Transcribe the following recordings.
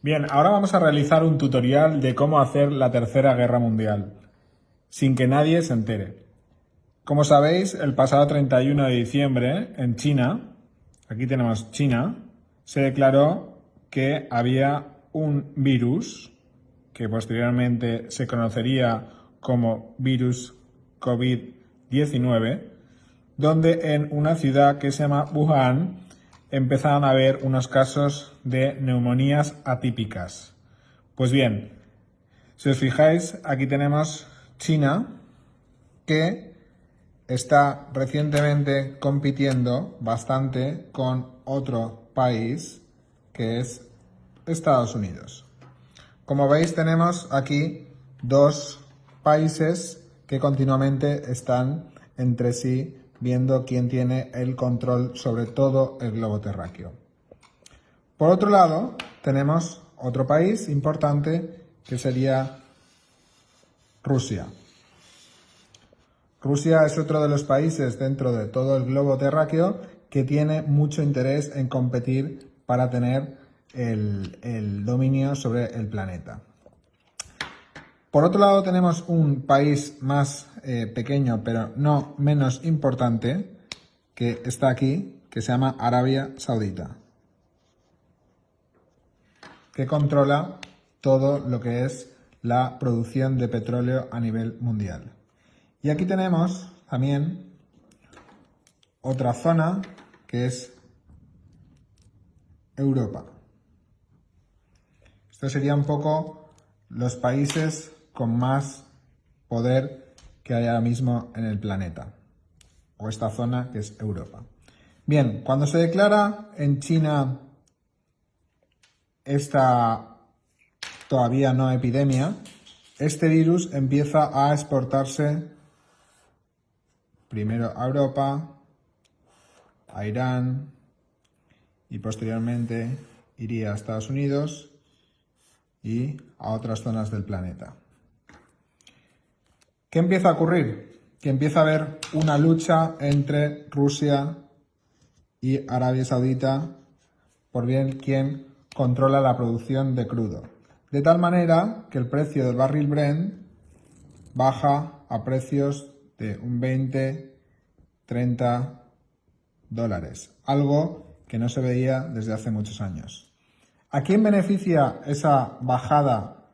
Bien, ahora vamos a realizar un tutorial de cómo hacer la Tercera Guerra Mundial, sin que nadie se entere. Como sabéis, el pasado 31 de diciembre, en China, aquí tenemos China, se declaró que había un virus, que posteriormente se conocería como virus COVID-19, donde en una ciudad que se llama Wuhan empezaron a haber unos casos de neumonías atípicas. Pues bien, si os fijáis, aquí tenemos China, que está recientemente compitiendo bastante con otro país, que es Estados Unidos. Como veis, tenemos aquí dos países que continuamente están entre sí viendo quién tiene el control sobre todo el globo terráqueo. Por otro lado, tenemos otro país importante que sería Rusia. Rusia es otro de los países dentro de todo el globo terráqueo que tiene mucho interés en competir para tener el dominio sobre el planeta. Por otro lado, tenemos un país más pequeño, pero no menos importante, que está aquí, que se llama Arabia Saudita, que controla todo lo que es la producción de petróleo a nivel mundial. Y aquí tenemos también otra zona que es Europa. Estos serían un poco los países con más poder que hay ahora mismo en el planeta, o esta zona que es Europa. Bien, cuando se declara en China esta todavía no epidemia, este virus empieza a exportarse primero a Europa, a Irán y posteriormente iría a Estados Unidos y a otras zonas del planeta. ¿Qué empieza a ocurrir? Que empieza a haber una lucha entre Rusia y Arabia Saudita por ver quién controla la producción de crudo. De tal manera que el precio del barril Brent baja a precios de un 20-30 dólares, algo que no se veía desde hace muchos años. ¿A quién beneficia esa bajada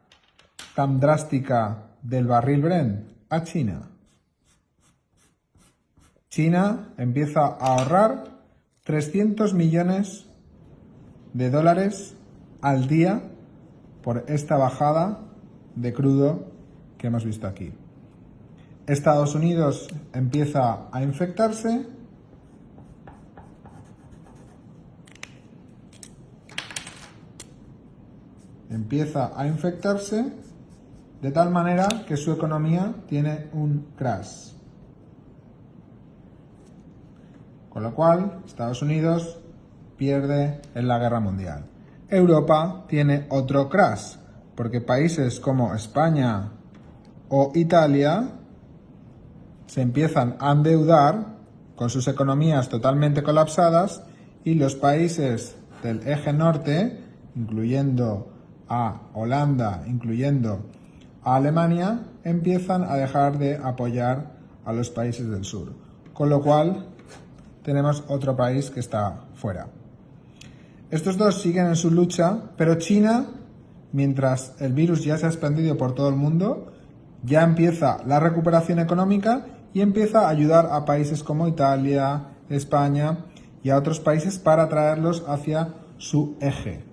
tan drástica del barril Brent? A China. China empieza a ahorrar 300 millones de dólares al día por esta bajada de crudo que hemos visto aquí. Estados Unidos empieza a infectarse de tal manera que su economía tiene un crash. Con lo cual, Estados Unidos pierde en la guerra mundial. Europa tiene otro crash, porque países como España o Italia se empiezan a endeudar con sus economías totalmente colapsadas y los países del eje norte, incluyendo a Holanda, incluyendo a Alemania, empiezan a dejar de apoyar a los países del sur. Con lo cual, tenemos otro país que está fuera. Estos dos siguen en su lucha, pero China, mientras el virus ya se ha expandido por todo el mundo, ya empieza la recuperación económica y empieza a ayudar a países como Italia, España y a otros países para traerlos hacia su eje.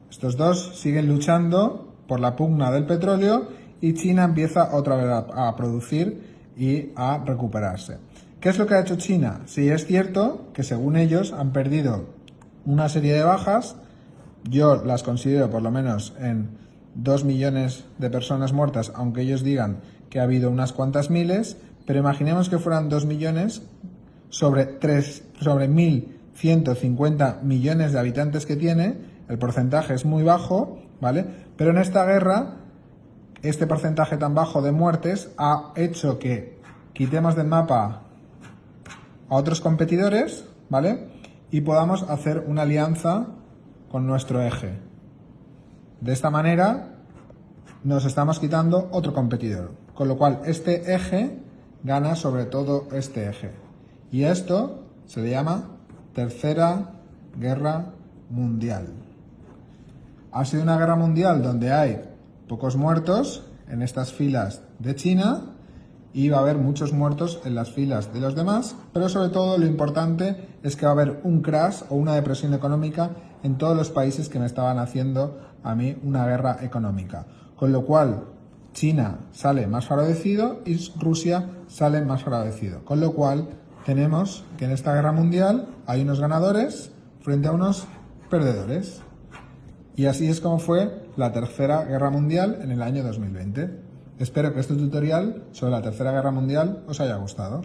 Estos dos siguen luchando por la pugna del petróleo y China empieza otra vez a producir y a recuperarse. ¿Qué es lo que ha hecho China? Sí, es cierto que según ellos han perdido una serie de bajas. Yo las considero por lo menos en 2 millones de personas muertas, aunque ellos digan que ha habido unas cuantas miles, pero imaginemos que fueran 2 millones sobre 1.150 millones de habitantes que tiene. El porcentaje es muy bajo, ¿vale? Pero en esta guerra, este porcentaje tan bajo de muertes ha hecho que quitemos del mapa a otros competidores, ¿vale? Y podamos hacer una alianza con nuestro eje. De esta manera nos estamos quitando otro competidor, con lo cual este eje gana sobre todo este eje. Y esto se le llama Tercera Guerra Mundial. Ha sido una guerra mundial donde hay pocos muertos en estas filas de China y va a haber muchos muertos en las filas de los demás, pero sobre todo lo importante es que va a haber un crash o una depresión económica en todos los países que me estaban haciendo a mí una guerra económica. Con lo cual China sale más favorecido y Rusia sale más favorecido. Con lo cual tenemos que en esta guerra mundial hay unos ganadores frente a unos perdedores. Y así es como fue la Tercera Guerra Mundial en el año 2020. Espero que este tutorial sobre la Tercera Guerra Mundial os haya gustado.